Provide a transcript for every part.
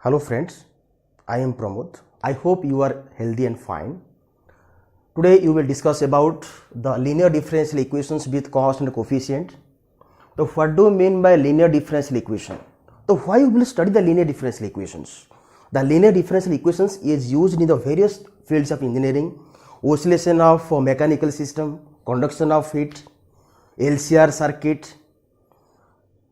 Hello friends, I am Pramod. I hope you are healthy and fine. Today you will discuss about the linear differential equations with constant coefficient. So what do you mean by linear differential equation? So why you will study the linear differential equations? The linear differential equations is used in the various fields of engineering, oscillation of mechanical system, conduction of heat, LCR circuit,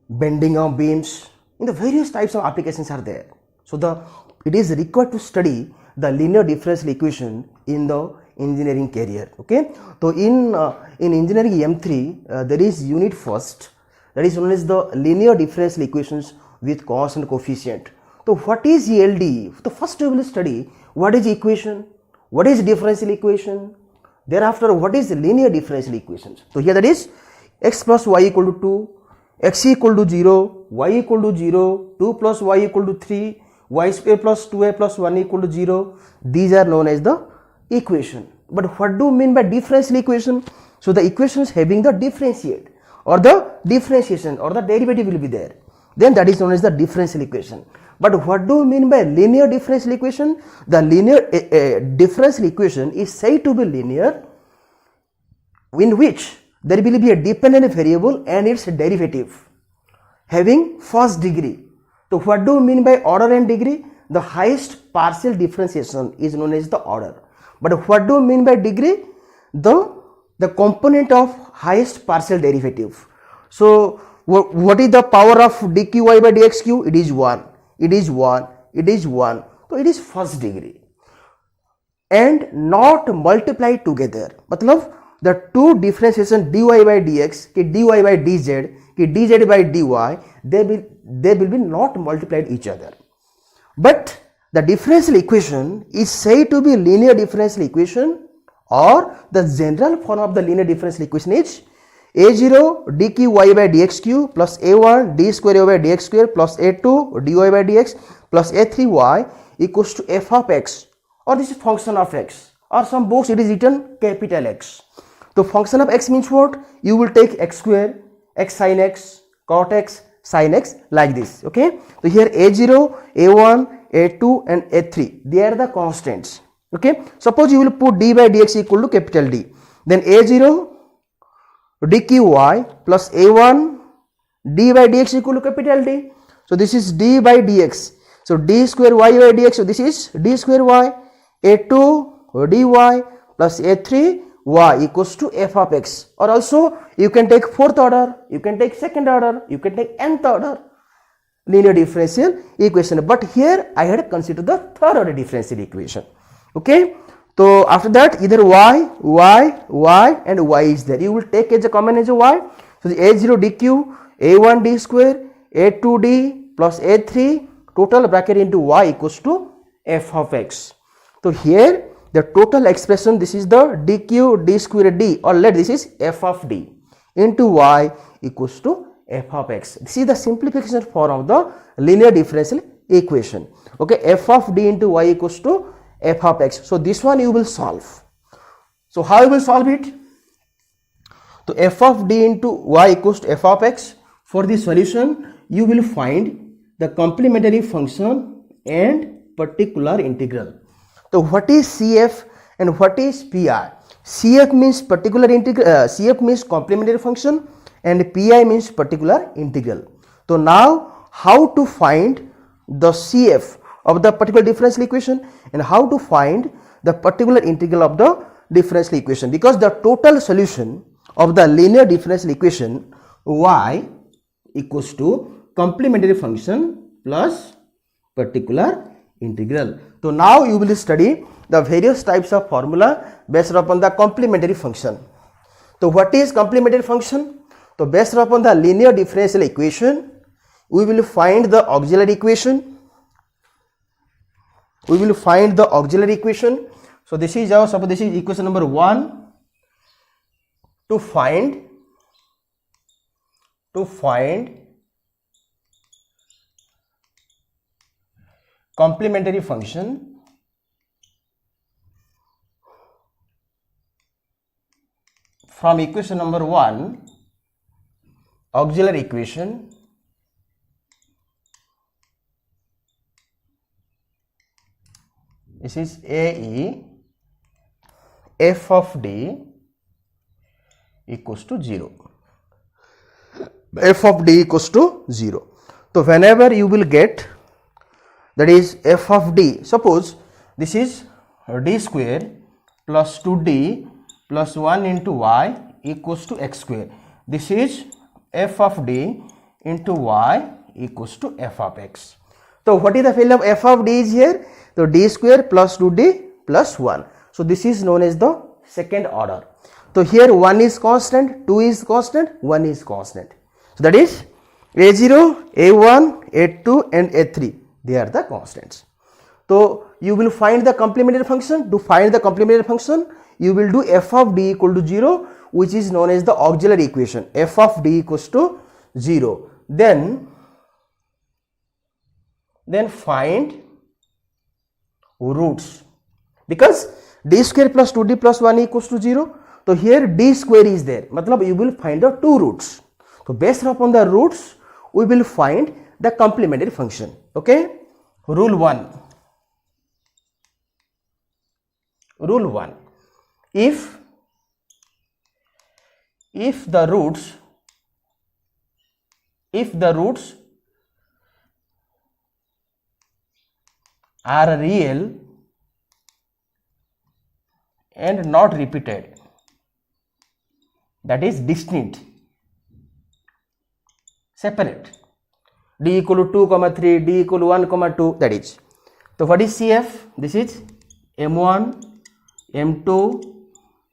bending of beams, in the various types of applications are there. So it is required to study the linear differential equation in the engineering career. Okay, so in engineering M3 there is unit first, that is known as the linear differential equations with constant coefficient. So what is ELD? So first we will study what is equation, what is differential equation, thereafter what is linear differential equations. So here that is x plus y equal to 2, x equal to 0, y equal to 0, 2 plus y equal to 3, y square plus 2a plus 1 equal to 0. These are known as the equation. But what do you mean by differential equation? So the equations having the differentiate or the differentiation or the derivative will be there. Then that is known as the differential equation. But what do you mean by linear differential equation? The linear differential equation is said to be linear in which there will be a dependent variable and its derivative having first degree. So what do you mean by order and degree? The highest partial differentiation is known as the order. But what do you mean by degree? The component of highest partial derivative. So what is the power of dqy by dxq? It is 1. It is 1. It is 1. So it is first degree and not multiplied together. Matlab the two differentiation dy by dx, dy by dz, dz by dy, they will be not multiplied each other. But the differential equation is said to be linear differential equation, or the general form of the linear differential equation is a0 dqy by dxq plus a1 d square y by dx square plus a2 dy by dx plus a3y equals to f of x, or this is function of x, or some books it is written capital X. The function of x means what? You will take x square, x sin x, cot x, sin x, like this. Okay, so here a0, a1, a2 and a3, they are the constants. Okay, suppose you will put d by dx equal to capital D, then a0 dqy plus a1 d by dx equal to capital D. So this is d by dx, so d square y by dx, so this is d square y, a2 dy plus a3 y equals to f of x, or also you can take fourth order, you can take second order, you can take nth order linear differential equation, but here I had considered the third order differential equation. Okay, so after that either y and y is there, you will take as a common as a y. So the a0 dq, a1 d square, a2 d plus a3 total bracket into y equals to f of x. So here the total expression, this is the dq d square d, or let this is f of d into y equals to f of x. This is the simplification form of the linear differential equation. Okay, f of d into y equals to f of x. So this one you will solve. So how you will solve it? So f of d into y equals to f of x. For the solution you will find the complementary function and particular integral. So what is CF and what is PI? CF means particular integral, CF means complementary function, and PI means particular integral. So now how to find the CF of the particular differential equation and how to find the particular integral of the differential equation, because the total solution of the linear differential equation y equals to complementary function plus particular integral. So now you will study the various types of formula based upon the complementary function. So what is complementary function? So based upon the linear differential equation, we will find the auxiliary equation. We will find the auxiliary equation. So this is our, suppose this is equation number 1. To find complementary function from equation number 1, auxiliary equation this is AE f of d equals to 0. F of d equals to 0. So whenever you will get, that is f of d, suppose this is d square plus 2d plus 1 into y equals to x square. This is f of d into y equals to f of x. So what is the value of f of d is here? So d square plus 2d plus 1. So this is known as the second order. So here 1 is constant, 2 is constant, 1 is constant. So that is a0, a1, a2 and a3. They are the constants. So you will find the complementary function. To find the complementary function, you will do f of d equal to 0, which is known as the auxiliary equation. F of d equals to 0. Then find roots, because d square plus 2d plus 1 equals to 0. So here d square is there. Matlab you will find the two roots. So based upon the roots, we will find the complementary function. Okay. Rule 1. Rule 1. If the roots are real and not repeated, that is distinct, separate, d equal to 2, 3, d equal to 1, 2, that is. So what is CF? This is M1, M2,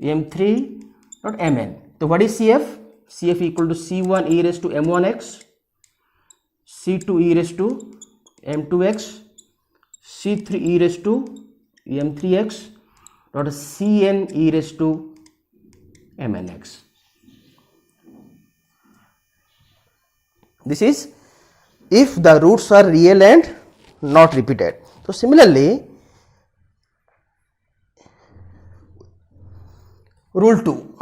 M3, not Mn. So what is CF? CF equal to C1 e raised to M1x, C2 e raised to M2x, C3 e raised to M3x, dot Cn e raised to Mnx. This is if the roots are real and not repeated. So similarly, rule 2.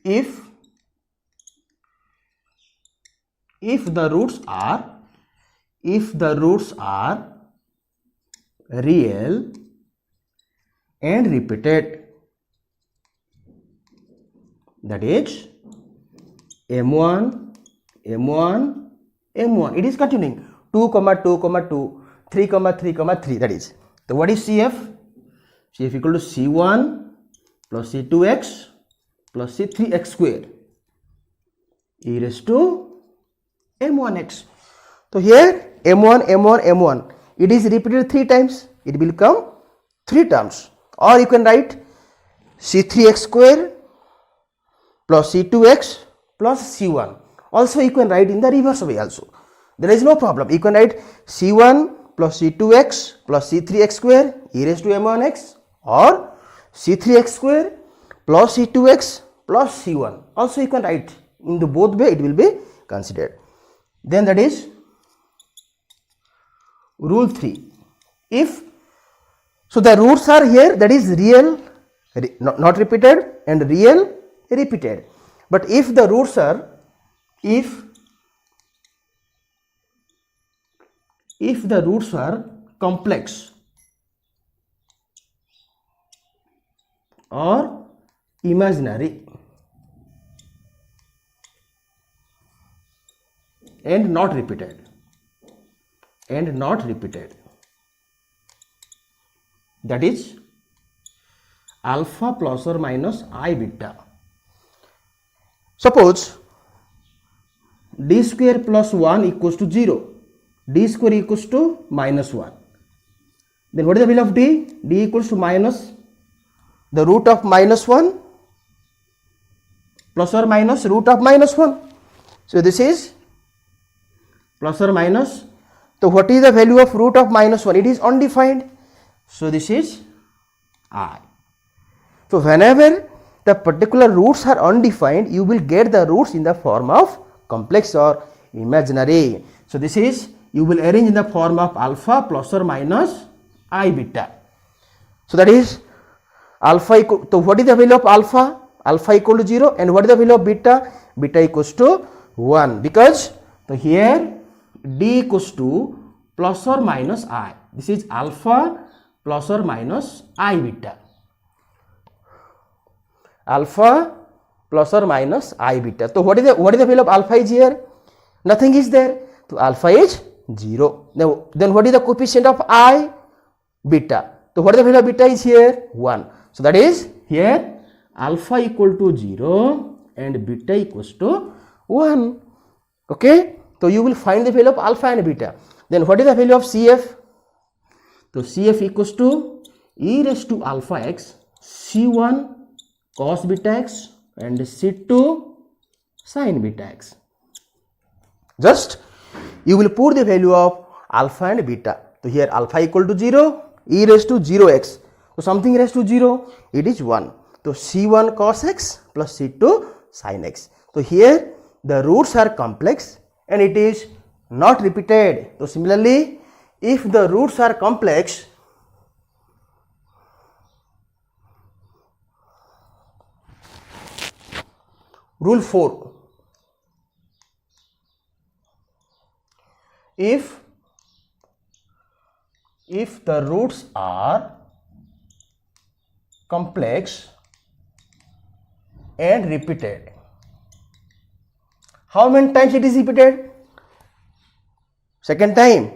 If the roots are real and repeated, that is M1, M1, M1. It is continuing 2, 2, 2, 3, 3, 3. That is. So what is CF? CF equal to C1 plus C2x plus C3x square e raised to M1x. So here M1, M1, M1. It is repeated 3 times. It will come 3 terms. Or you can write C3x square plus C2x plus C1. Also you can write in the reverse way also. There is no problem. You can write C1 plus C2x plus C3x square e raised to M1x, or C3x square plus C2x plus C1. Also you can write in the both way, it will be considered. Then that is rule 3. So the roots are here, that is real, not repeated, and real, repeated. But if the roots are, if the roots are complex or imaginary and not repeated, that is alpha plus or minus I beta. Suppose d square plus 1 equals to 0, d square equals to minus 1. Then what is the value of d? D equals to minus the root of minus 1 plus or minus root of minus 1. So this is plus or minus. So what is the value of root of minus 1? It is undefined. So this is I. So whenever the particular roots are undefined, you will get the roots in the form of complex or imaginary. So this is, you will arrange in the form of alpha plus or minus I beta. So that is alpha equal, so what is the value of alpha? Alpha equal to 0, and what is the value of beta? Beta equals to 1, because so here d equals to plus or minus I. This is alpha plus or minus I beta. Alpha plus or minus I beta. So what is the value of alpha is here? Nothing is there. So alpha is 0. Now then what is the coefficient of I? Beta. So what is the value of beta is here? 1. So that is here alpha equal to 0 and beta equals to 1. Okay. So you will find the value of alpha and beta. Then what is the value of CF? So CF equals to e raised to alpha x C1 cos beta x and C2 sin beta x. Just you will put the value of alpha and beta. So here alpha equal to 0, e raised to 0x. So something raised to 0, it is 1. So C1 cos x plus C2 sin x. So here the roots are complex and it is not repeated. So similarly, if the roots are complex, rule 4, if the roots are complex and repeated, how many times it is repeated? Second time,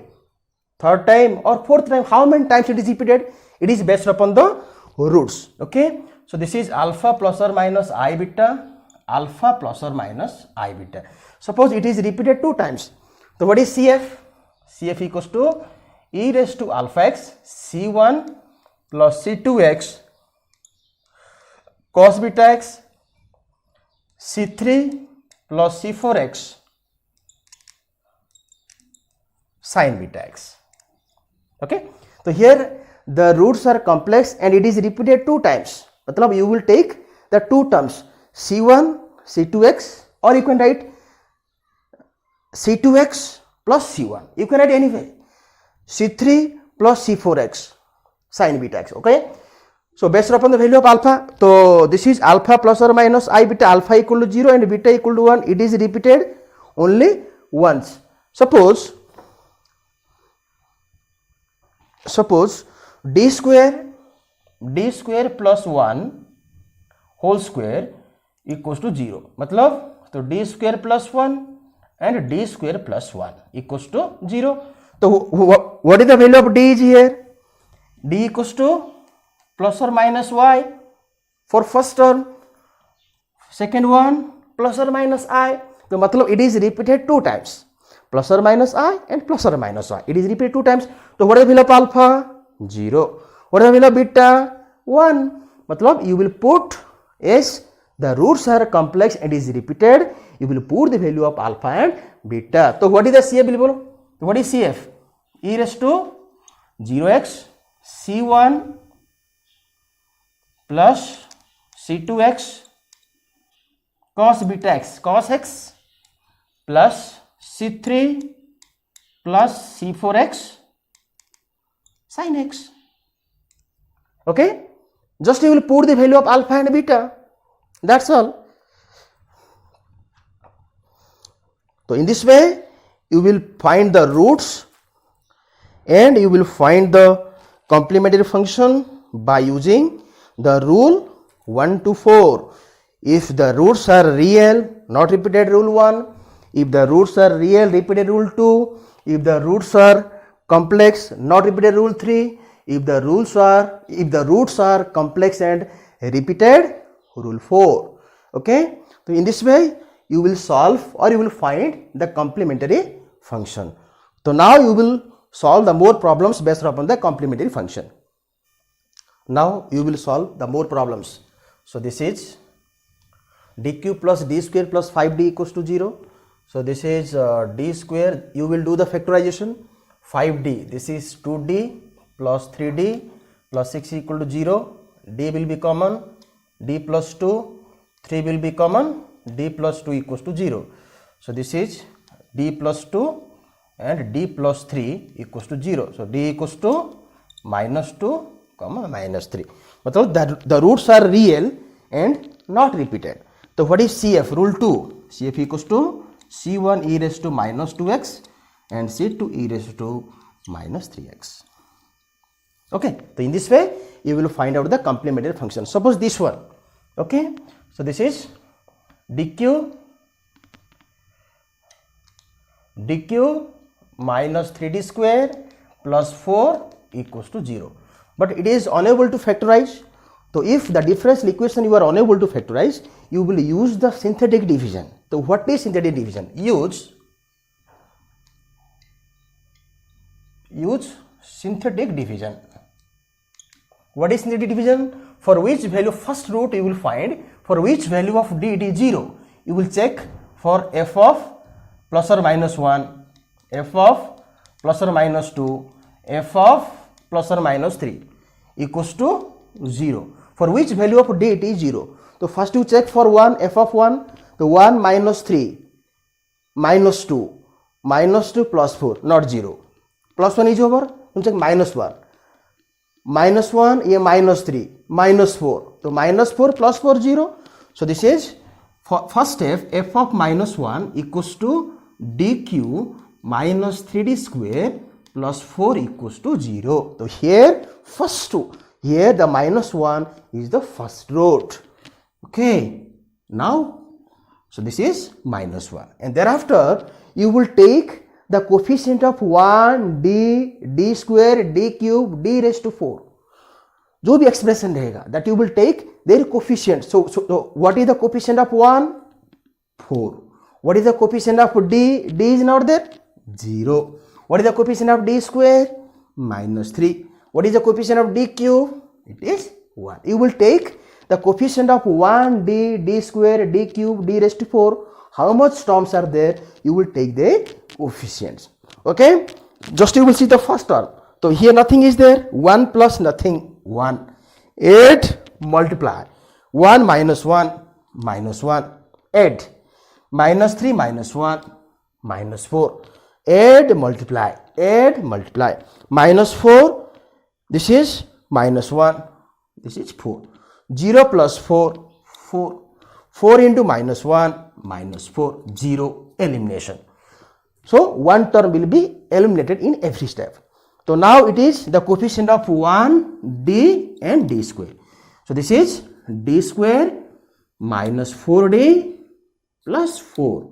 third time or fourth time, how many times it is repeated? It is based upon the roots. Okay, so this is alpha plus or minus I beta, alpha plus or minus I beta. Suppose it is repeated 2 times. So what is CF? CF equals to e raised to alpha x C1 plus C2x cos beta x C3 plus C4x sin beta x. Okay, so here the roots are complex and it is repeated 2 times. Matlab you will take the 2 terms C1 C2x, or you can write C2x plus C1. You can write anyway C3 plus C4x sin beta x. Okay, so based upon the value of alpha, so this is alpha plus or minus I beta, alpha equal to 0 and beta equal to 1. It is repeated only once. Suppose d square plus 1 whole square equals to 0. Matlab, so d square plus 1 and d square plus 1 equals to 0. So what is the value of d is here? D equals to plus or minus y for first term, second one plus or minus I. So matlab it is repeated 2 times, plus or minus I and plus or minus y. It is repeated 2 times. So what is the value of alpha? 0. What is the value of beta? 1. Matlab you will put as the roots are complex and is repeated, you will put the value of alpha and beta. So what is the CF below? What is CF? E raised to 0x C1 plus C2x cos beta x cos x plus C3 plus C4x sin x. Okay, just you will put the value of alpha and beta. That's all. So in this way you will find the roots and you will find the complementary function by using the rule 1 to 4. If the roots are real, not repeated, rule 1. If the roots are real, repeated, rule 2. If the roots are complex, not repeated, rule 3. If the roots are complex and repeated, rule 4. Okay, so in this way you will solve or you will find the complementary function. So now you will solve the more problems based upon the complementary function. Now you will solve the more problems. So this is dq plus d square plus 5d equals to 0. So this is d square, you will do the factorization. 5d, this is 2d plus 3d plus 6 equal to 0. D will be common, d plus 2, 3 will be common, d plus 2 equals to 0. So this is d plus 2 and d plus 3 equals to 0. So d equals to minus 2 comma minus 3. But the roots are real and not repeated. So what is CF? Rule 2. CF equals to C1 e raised to minus 2x and C2 e raised to minus 3x. Okay, so in this way you will find out the complementary function. Suppose this one, okay, so this is dq minus 3d square plus 4 equals to 0, but it is unable to factorize. So if the differential equation you are unable to factorize, you will use the synthetic division. So what is synthetic division? Use synthetic division. What is synthetic division? For which value first root you will find, for which value of d it is 0, you will check for f of plus or minus 1, f of plus or minus 2, f of plus or minus 3 equals to 0. For which value of d it is 0. So first you check for 1, f of 1, the 1 minus 3 minus 2 plus 4, not 0. Plus 1 is over, you check minus 1. Minus 1, yeah, minus 3, minus 4. So minus 4 plus 4, 0. So this is for first step, f of minus 1 equals to dq minus 3d square plus 4 equals to 0. So here first two, here the minus 1 is the first root. Okay, now so this is minus 1, and thereafter you will take the coefficient of 1 d square d cube d raised to 4, जो भी expression रहेगा, that you will take their coefficient. So what is the coefficient of 1? 4. What is the coefficient of d? D is not there, 0. What is the coefficient of d square? Minus 3. What is the coefficient of d cube? It is 1. You will take the coefficient of 1 d square d cube d raised to 4. How much terms are there? You will take the coefficients. Okay, just you will see the first term. So here nothing is there, 1 plus nothing, 1. 8 multiply 1 minus 1 minus 1, 8 minus 3 minus 1 minus 4, 8 multiply minus 4, this is minus 1, this is 4, 0 plus 4, 4 into minus 1 minus 4, 0, elimination. So one term will be eliminated in every step. So now it is the coefficient of 1 d and d square. So this is d square minus 4d plus 4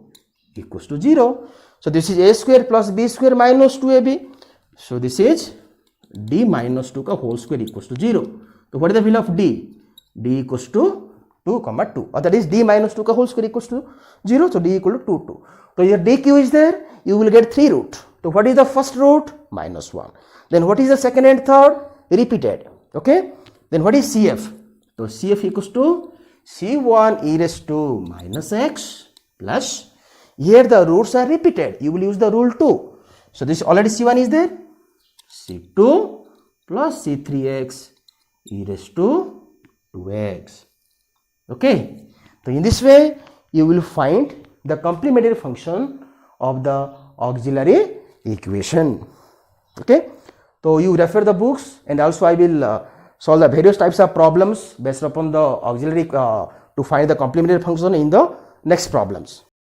equals to 0. So this is a square plus b square minus 2ab. So this is d minus 2 ka whole square equals to 0. So what is the value of d? D equals to 2, 2, or that is d minus 2 ka whole square equals to 0. So d equal to 2, 2. So your dq is there, you will get 3 root. So what is the first root? Minus 1. Then what is the second and third? Repeated. Okay. Then what is CF? So CF equals to C1 e raised to minus x plus, here the roots are repeated, you will use the rule 2. So this already C1 is there, C2 plus C3x e raised to 2x. Okay. So in this way you will find the complementary function of the auxiliary equation. Okay. So you refer the books, and also I will solve the various types of problems based upon the auxiliary to find the complementary function in the next problems.